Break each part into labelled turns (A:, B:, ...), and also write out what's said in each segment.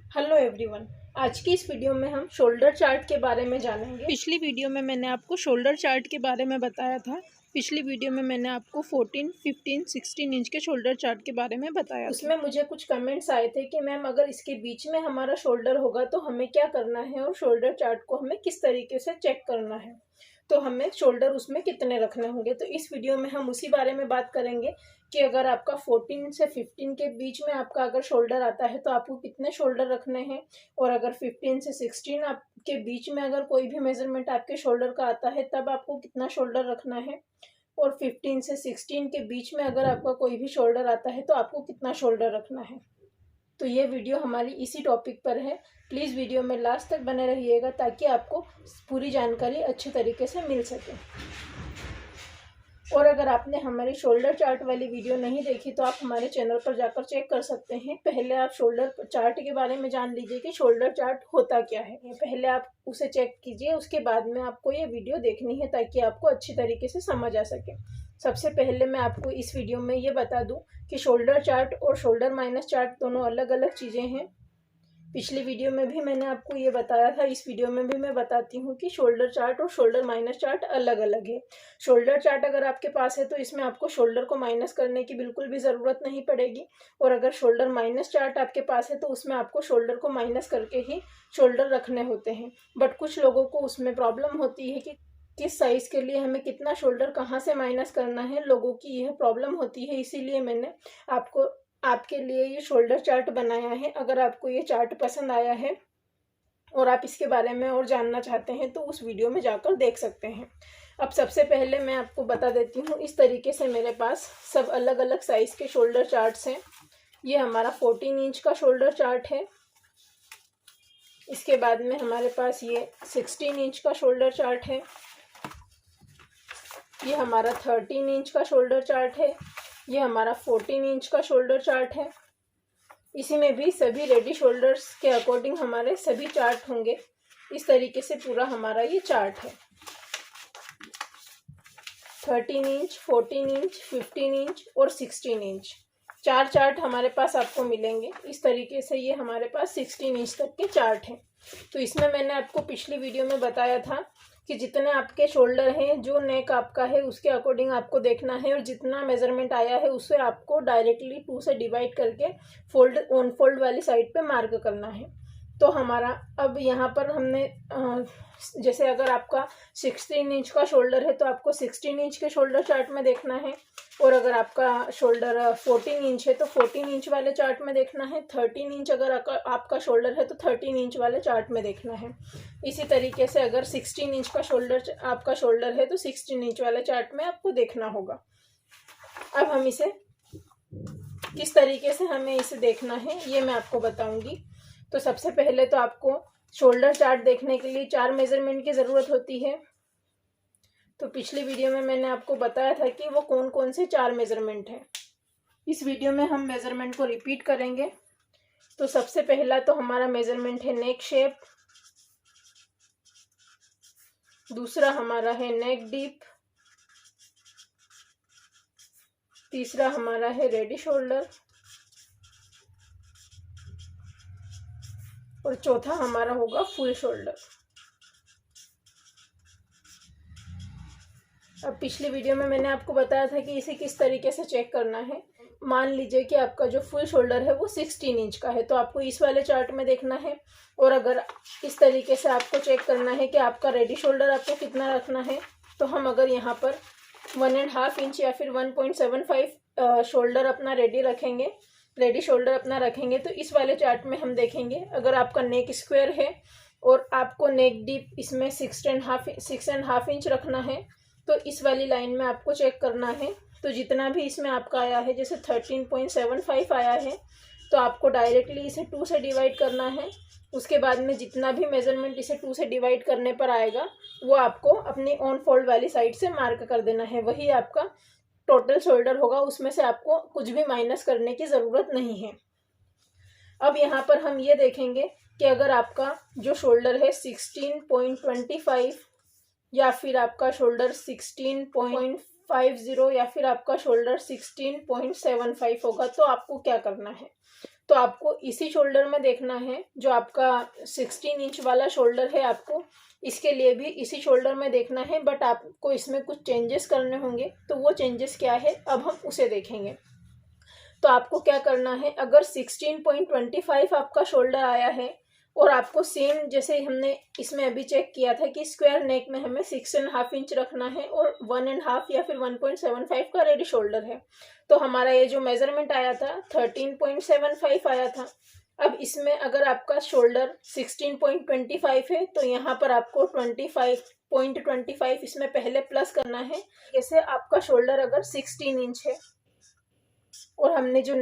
A: Hello everyone. आज की इस वीडियो में हम शोल्डर चार्ट के बारे में जानेंगे। पिछली वीडियो में मैंने आपको शोल्डर चार्ट के बारे में बताया था। पिछली वीडियो में मैंने आपको 14, 15, 16 इंच के शोल्डर चार्ट के बारे में बताया। उसमें मुझे कुछ कमेंट्स आए थे कि मैम अगर इसके बीच में हमारा शोल्डर होगा तो हमें क्या करना है और शोल्डर चार्ट को हमें किस तरीके से चेक करना है, तो हमें शोल्डर उसमें कितने रखने होंगे। तो इस वीडियो में हम उसी बारे में बात करेंगे कि अगर आपका 14 से 15 के बीच में आपका अगर शोल्डर आता है तो आपको कितने शोल्डर रखने हैं, और अगर 15 से 16 आपके बीच में अगर कोई भी मेजरमेंट आपके शोल्डर का आता है तब आपको कितना शोल्डर रखना है, और 15 से 16 के बीच में अगर आपका कोई भी शोल्डर आता है तो आपको कितना शोल्डर रखना है। तो ये वीडियो हमारी इसी टॉपिक पर है। प्लीज़ वीडियो में लास्ट तक बने रहिएगा ताकि आपको पूरी जानकारी अच्छे तरीके से मिल सके। और अगर आपने हमारी शोल्डर चार्ट वाली वीडियो नहीं देखी तो आप हमारे चैनल पर जाकर चेक कर सकते हैं। पहले आप शोल्डर चार्ट के बारे में जान लीजिए कि शोल्डर चार्ट होता क्या है। पहले आप उसे चेक कीजिए, उसके बाद में आपको ये वीडियो देखनी है ताकि आपको अच्छी तरीके से समझ आ सके। सबसे पहले मैं आपको इस वीडियो में ये बता दूं कि शोल्डर चार्ट और शोल्डर माइनस चार्ट दोनों अलग अलग चीज़ें हैं। पिछली वीडियो में भी मैंने आपको ये बताया था, इस वीडियो में भी मैं बताती हूँ कि शोल्डर चार्ट और शोल्डर माइनस चार्ट अलग अलग है। शोल्डर चार्ट अगर आपके पास है तो इसमें आपको शोल्डर को माइनस करने की बिल्कुल भी ज़रूरत नहीं पड़ेगी, और अगर शोल्डर माइनस चार्ट आपके पास है तो उसमें आपको शोल्डर को माइनस करके ही शोल्डर रखने होते हैं। बट कुछ लोगों को उसमें प्रॉब्लम होती है कि किस साइज़ के लिए हमें कितना शोल्डर कहाँ से माइनस करना है, लोगों की यह प्रॉब्लम होती है। इसीलिए मैंने आपके लिए ये शोल्डर चार्ट बनाया है। अगर आपको ये चार्ट पसंद आया है और आप इसके बारे में और जानना चाहते हैं तो उस वीडियो में जाकर देख सकते हैं। अब सबसे पहले मैं आपको बता देती हूँ, इस तरीके से मेरे पास सब अलग अलग साइज़ के शोल्डर चार्ट्स हैं। ये हमारा 14 इंच का शोल्डर चार्ट है। इसके बाद में हमारे पास ये 16 इंच का शोल्डर चार्ट है। ये हमारा 13 इंच का शोल्डर चार्ट है। ये हमारा 14 इंच का शोल्डर चार्ट है। इसी में भी सभी रेडी शोल्डर्स के अकॉर्डिंग हमारे सभी चार्ट होंगे। इस तरीके से पूरा हमारा ये चार्ट है। 13 इंच, 14 इंच, 15 इंच और 16 इंच, चार चार्ट हमारे पास आपको मिलेंगे। इस तरीके से ये हमारे पास 16 इंच तक के चार्ट हैं। तो इसमें मैंने आपको पिछली वीडियो में बताया था कि जितने आपके शोल्डर हैं, जो नेक आपका है उसके अकॉर्डिंग आपको देखना है, और जितना मेजरमेंट आया है उसे आपको डायरेक्टली 2 से डिवाइड करके फोल्ड वाली साइड पे मार्क करना है। तो हमारा अब यहाँ पर हमने जैसे अगर आपका 16 इंच का शोल्डर है तो आपको 16 इंच के शोल्डर चार्ट में देखना है, और अगर आपका शोल्डर 14 इंच है तो 14 इंच वाले चार्ट में देखना है। 13 इंच अगर आपका शोल्डर है तो 13 इंच वाले चार्ट में देखना है। इसी तरीके से अगर 16 इंच का शोल्डर आपका शोल्डर है तो 16 इंच वाले चार्ट में आपको देखना होगा। अब हम इसे किस तरीके से हमें इसे देखना है ये मैं आपको बताऊंगी। तो सबसे पहले तो आपको शोल्डर चार्ट देखने के लिए 4 मेजरमेंट की ज़रूरत होती है। तो पिछली वीडियो में मैंने आपको बताया था कि वो कौन कौन से 4 मेजरमेंट हैं। इस वीडियो में हम मेजरमेंट को रिपीट करेंगे। तो सबसे पहला तो हमारा मेजरमेंट है नेक शेप, दूसरा हमारा है नेक डीप, तीसरा हमारा है रेडी शोल्डर, और चौथा हमारा होगा फुल शोल्डर। अब पिछली वीडियो में मैंने आपको बताया था कि इसे किस तरीके से चेक करना है। मान लीजिए कि आपका जो फुल शोल्डर है वो 16 इंच का है तो आपको इस वाले चार्ट में देखना है, और अगर इस तरीके से आपको चेक करना है कि आपका रेडी शोल्डर आपको कितना रखना है, तो हम अगर यहाँ पर 1.5 इंच या फिर 1.75 शोल्डर अपना रेडी शोल्डर अपना रखेंगे तो इस वाले चार्ट में हम देखेंगे। अगर आपका नेक स्क्वायर है और आपको नेक डीप इसमें 6.5 इंच रखना है तो इस वाली लाइन में आपको चेक करना है। तो जितना भी इसमें आपका आया है, जैसे 13.75 आया है तो आपको डायरेक्टली इसे 2 से डिवाइड करना है। उसके बाद में जितना भी मेजरमेंट इसे 2 से डिवाइड करने पर आएगा वो आपको अपनी ऑन फोल्ड वाली साइड से मार्क कर देना है। वही आपका टोटल शोल्डर होगा, उसमें से आपको कुछ भी माइनस करने की ज़रूरत नहीं है। अब यहाँ पर हम ये देखेंगे कि अगर आपका जो शोल्डर है 16.25 या फिर आपका शोल्डर 16.50 या फिर आपका शोल्डर 16.75 होगा तो आपको क्या करना है। तो आपको इसी शोल्डर में देखना है, जो आपका 16 इंच वाला शोल्डर है आपको इसके लिए भी इसी शोल्डर में देखना है, बट आपको इसमें कुछ चेंजेस करने होंगे। तो वो चेंजेस क्या है अब हम उसे देखेंगे। तो आपको क्या करना है, अगर 16.25 आपका शोल्डर आया है और आपको सेम जैसे हमने इसमें अभी चेक किया था कि स्क्वायर नेक में हमें 6.5 इंच रखना है और 1.5 या फिर 1.75 का रेडी शोल्डर है, तो हमारा ये जो मेजरमेंट आया था 13.75 आया था। अब इसमें अगर आपका शोल्डर 16.25 है तो यहाँ पर आपको 25.25 इसमें पहले प्लस करना है। जैसे आपका शोल्डर अगर 16 इंच है और हमने जो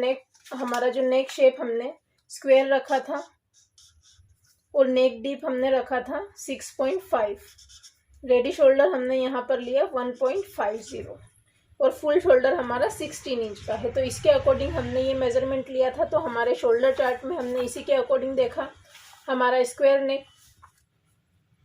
A: हमारा जो नेक शेप हमने स्क्वायर रखा था और नेक डीप हमने रखा था 6.5, रेडी शोल्डर हमने यहाँ पर लिया 1.50 और फुल शोल्डर हमारा 16 इंच का है। तो इसके अकॉर्डिंग हमने ये मेजरमेंट लिया था। तो हमारे शोल्डर चार्ट में हमने इसी के अकॉर्डिंग देखा, हमारा स्क्वायर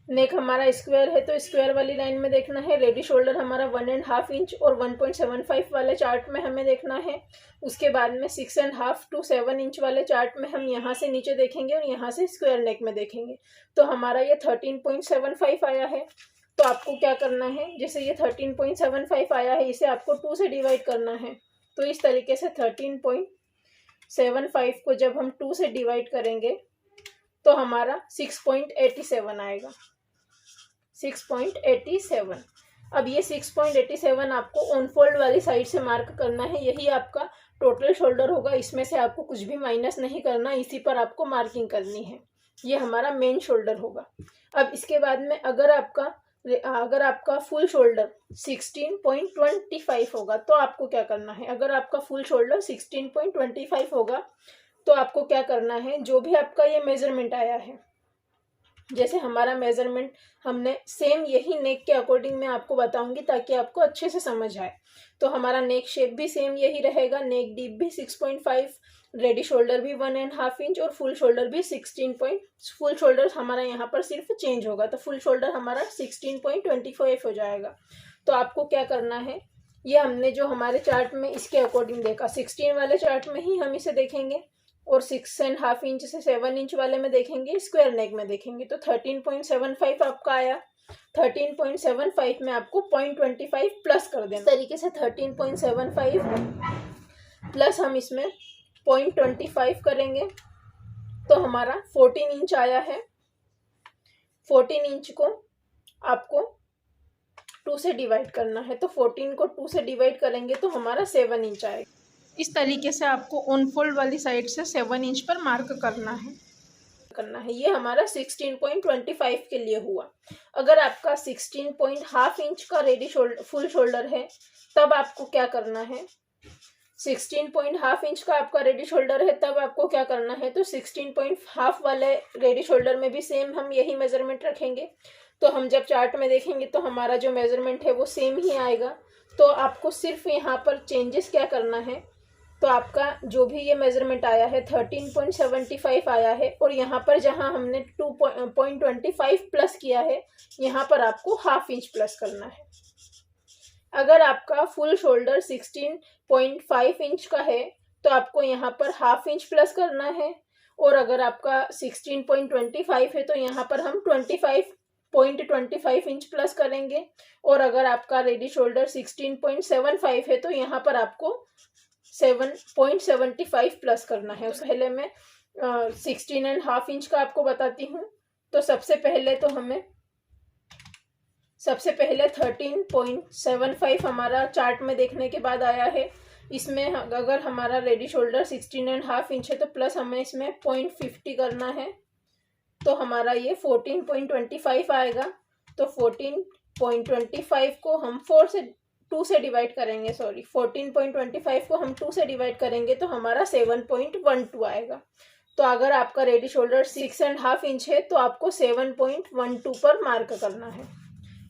A: नेक हमारा स्क्वायर है तो स्क्वायर वाली लाइन में देखना है। रेडी शोल्डर हमारा 1.5 इंच और 1.75 वाले चार्ट में हमें देखना है। उसके बाद में 6.5 to 7 इंच वाले चार्ट में हम यहाँ से नीचे देखेंगे और यहाँ से स्क्वायर नेक में देखेंगे। तो हमारा ये 13.75 आया है। तो आपको क्या करना है, जैसे ये 13.75 आया है इसे आपको 2 से डिवाइड करना है। तो इस तरीके से 13.75 को जब हम 2 से डिवाइड करेंगे तो हमारा 6.87 आएगा, 6.87। अब ये 6.87 आपको ऑन फोल्ड वाली साइड से मार्क करना है। यही आपका टोटल शोल्डर होगा, इसमें से आपको कुछ भी माइनस नहीं करना, इसी पर आपको मार्किंग करनी है। ये हमारा मेन शोल्डर होगा। अब इसके बाद में अगर आपका फुल शोल्डर 16.25 होगा तो आपको क्या करना है, अगर आपका फुल शोल्डर 16.25 होगा तो आपको क्या करना है, जो भी आपका ये मेजरमेंट आया है, जैसे हमारा मेजरमेंट हमने सेम यही नेक के अकॉर्डिंग मैं आपको बताऊंगी ताकि आपको अच्छे से समझ आए। तो हमारा नेक शेप भी सेम यही रहेगा, नेक डीप भी 6.5, रेडी शोल्डर भी 1.5 इंच और फुल शोल्डर भी 16 फुल शोल्डर हमारा यहाँ पर सिर्फ चेंज होगा, तो फुल शोल्डर हमारा 16.25 हो जाएगा। तो आपको क्या करना है, ये हमने जो हमारे चार्ट में इसके अकॉर्डिंग देखा 16 वाले चार्ट में ही हम इसे देखेंगे और 6.5 इंच से 7 इंच वाले में देखेंगे, स्क्वायर नेक में देखेंगे। तो 13.75 आपका आया, 13.75 में आपको 0.25 प्लस कर देना। इस तरीके से 13.75 प्लस हम इसमें 0.25 करेंगे तो हमारा 14 इंच आया है। 14 इंच को आपको 2 से डिवाइड करना है, तो 14 को 2 से डिवाइड करेंगे तो हमारा 7 इंच आएगा। इस तरीके से आपको ऑन फोल्ड वाली साइड से 7 इंच पर मार्क करना है। ये हमारा 16.25 के लिए हुआ। अगर आपका 16.5 इंच का रेडी फुल शोल्डर है तब आपको क्या करना है, 16.5 इंच का आपका रेडी शोल्डर है तब आपको क्या करना है, तो 16.5 वाले रेडी शोल्डर में भी सेम हम यही मेजरमेंट रखेंगे। तो हम जब चार्ट में देखेंगे तो हमारा जो मेजरमेंट है वो सेम ही आएगा। तो आपको सिर्फ यहाँ पर चेंजेस क्या करना है, तो आपका जो भी ये मेजरमेंट आया है 13.75 आया है और यहाँ पर जहाँ हमने 2.25 प्लस किया है यहाँ पर आपको हाफ इंच प्लस करना है। अगर आपका फुल शोल्डर 16.5 इंच का है तो आपको यहाँ पर हाफ इंच प्लस करना है और अगर आपका 16.25 है तो यहाँ पर हम 25.25 इंच प्लस करेंगे और अगर आपका रेडी शोल्डर 16.75 है तो यहाँ पर आपको 7.75 प्लस करना है। उससे पहले मैं 16.5 इंच का आपको बताती हूँ। तो सबसे पहले 13.75 हमारा चार्ट में देखने के बाद आया है। इसमें अगर हमारा रेडी शोल्डर 16.5 इंच है तो प्लस हमें इसमें 0.50 करना है, तो हमारा ये 14.25 आएगा। तो 14.25 को हम 2 से डिवाइड करेंगे, 14.25 को हम 2 से डिवाइड करेंगे तो हमारा 7.12 आएगा। तो अगर आपका रेडी शोल्डर 6.5 इंच है तो आपको 7.12 पर मार्क करना है।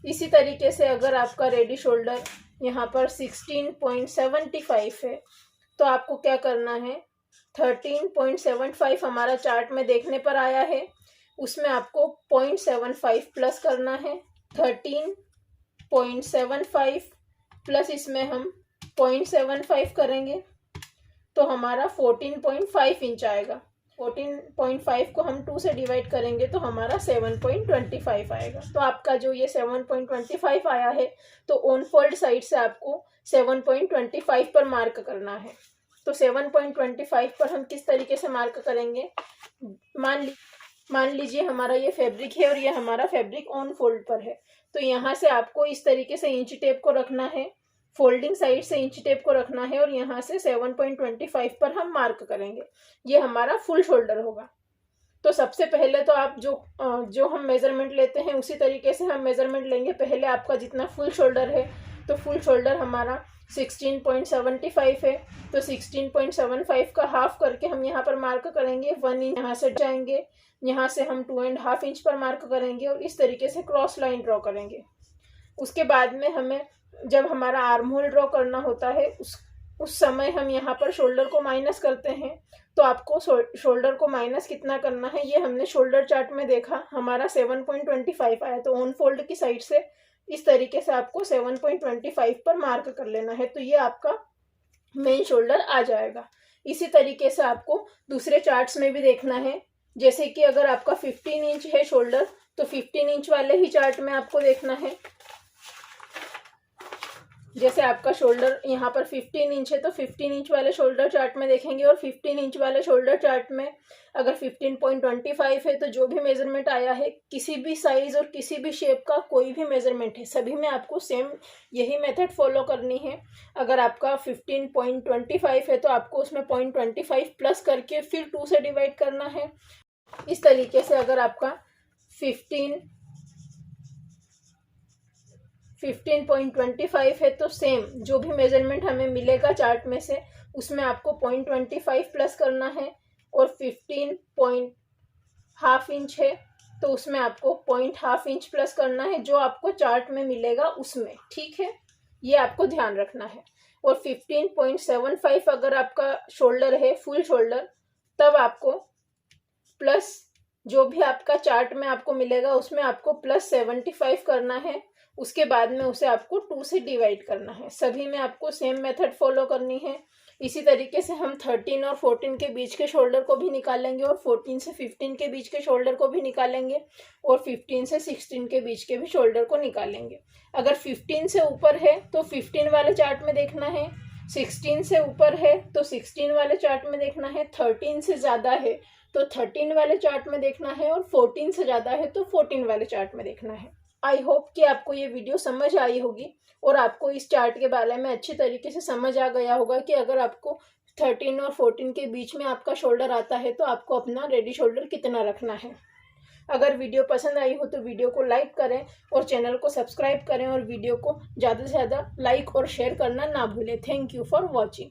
A: इसी तरीके से अगर आपका रेडी शोल्डर यहाँ पर 16.75 है तो आपको क्या करना है, 13.75 हमारा चार्ट में देखने पर आया है, उसमें आपको 0.75 प्लस करना है। 13.75 प्लस इसमें हम 0.75 करेंगे तो हमारा 14.5 इंच आएगा। 14.5 को हम 2 से डिवाइड करेंगे तो हमारा 7.25 आएगा। तो आपका जो ये 7.25 आया है, तो ऑन फोल्ड साइड से आपको 7.25 पर मार्क करना है। तो 7.25 पर हम किस तरीके से मार्क करेंगे, मान लीजिए हमारा ये फैब्रिक है और ये हमारा फैब्रिक ऑन फोल्ड पर है। तो यहाँ से आपको इस तरीके से इंच टेप को रखना है, फोल्डिंग साइड से इंच टेप को रखना है और यहाँ से 7.25 पर हम मार्क करेंगे। ये हमारा फुल शोल्डर होगा। तो सबसे पहले तो आप जो हम मेजरमेंट लेते हैं उसी तरीके से हम मेजरमेंट लेंगे। पहले आपका जितना फुल शोल्डर है, तो फुल शोल्डर हमारा 16.75 है, तो 16.75 का हाफ करके हम यहाँ पर मार्क करेंगे। 1 इंच यहाँ से जाएंगे, यहाँ से हम 2.5 इंच पर मार्क करेंगे और इस तरीके से क्रॉस लाइन ड्रॉ करेंगे। उसके बाद में हमें जब हमारा आर्म होल ड्रॉ करना होता है उस समय हम यहाँ पर शोल्डर को माइनस करते हैं। तो आपको शोल्डर को माइनस कितना करना है ये हमने शोल्डर चार्ट में देखा, हमारा 7.25 आया। तो ऑन फोल्ड की साइड से इस तरीके से आपको 7.25 पर मार्क कर लेना है। तो ये आपका मेन शोल्डर आ जाएगा। इसी तरीके से आपको दूसरे चार्ट्स में भी देखना है। जैसे कि अगर आपका 15 इंच है शोल्डर, तो 15 इंच वाले ही चार्ट में आपको देखना है। जैसे आपका शोल्डर यहाँ पर 15 इंच है, तो 15 इंच वाले शोल्डर चार्ट में देखेंगे। और 15 इंच वाले शोल्डर चार्ट में अगर 15.25 है, तो जो भी मेजरमेंट आया है, किसी भी साइज और किसी भी शेप का कोई भी मेजरमेंट है, सभी में आपको सेम यही मेथड फॉलो करनी है। अगर आपका 15.25 है, तो आपको उसमें 0.25 प्लस करके फिर 2 से डिवाइड करना है। इस तरीके से अगर आपका 15.25 है, तो सेम जो भी मेजरमेंट हमें मिलेगा चार्ट में से, उसमें आपको 0.25 प्लस करना है। और 15.5 इंच है, तो उसमें आपको 0.5 इंच प्लस करना है जो आपको चार्ट में मिलेगा उसमें। ठीक है, ये आपको ध्यान रखना है। और 15.75 अगर आपका शोल्डर है, फुल शोल्डर, तब आपको प्लस जो भी आपका चार्ट में आपको मिलेगा उसमें आपको प्लस 75 करना है। उसके बाद में उसे आपको 2 से डिवाइड करना है। सभी में आपको सेम मेथड फॉलो करनी है। इसी तरीके से हम 13 और 14 के बीच के शोल्डर को भी निकालेंगे और 14 से 15 के बीच के शोल्डर को भी निकालेंगे और 15 से 16 के बीच के भी शोल्डर को निकालेंगे। अगर 15 से ऊपर है तो 15 वाले चार्ट में देखना है, 16 से ऊपर है तो 16 वाले चार्ट में देखना है, 13 से ज़्यादा है तो 13 वाले चार्ट में देखना है और 14 से ज़्यादा है तो 14 वाले चार्ट में देखना है। आई होप कि आपको ये वीडियो समझ आई होगी और आपको इस चार्ट के बारे में अच्छी तरीके से समझ आ गया होगा कि अगर आपको 13 और 14 के बीच में आपका शोल्डर आता है तो आपको अपना रेडी शोल्डर कितना रखना है। अगर वीडियो पसंद आई हो तो वीडियो को लाइक करें और चैनल को सब्सक्राइब करें और वीडियो को ज़्यादा से ज़्यादा लाइक और शेयर करना ना भूलें। Thank you for watching.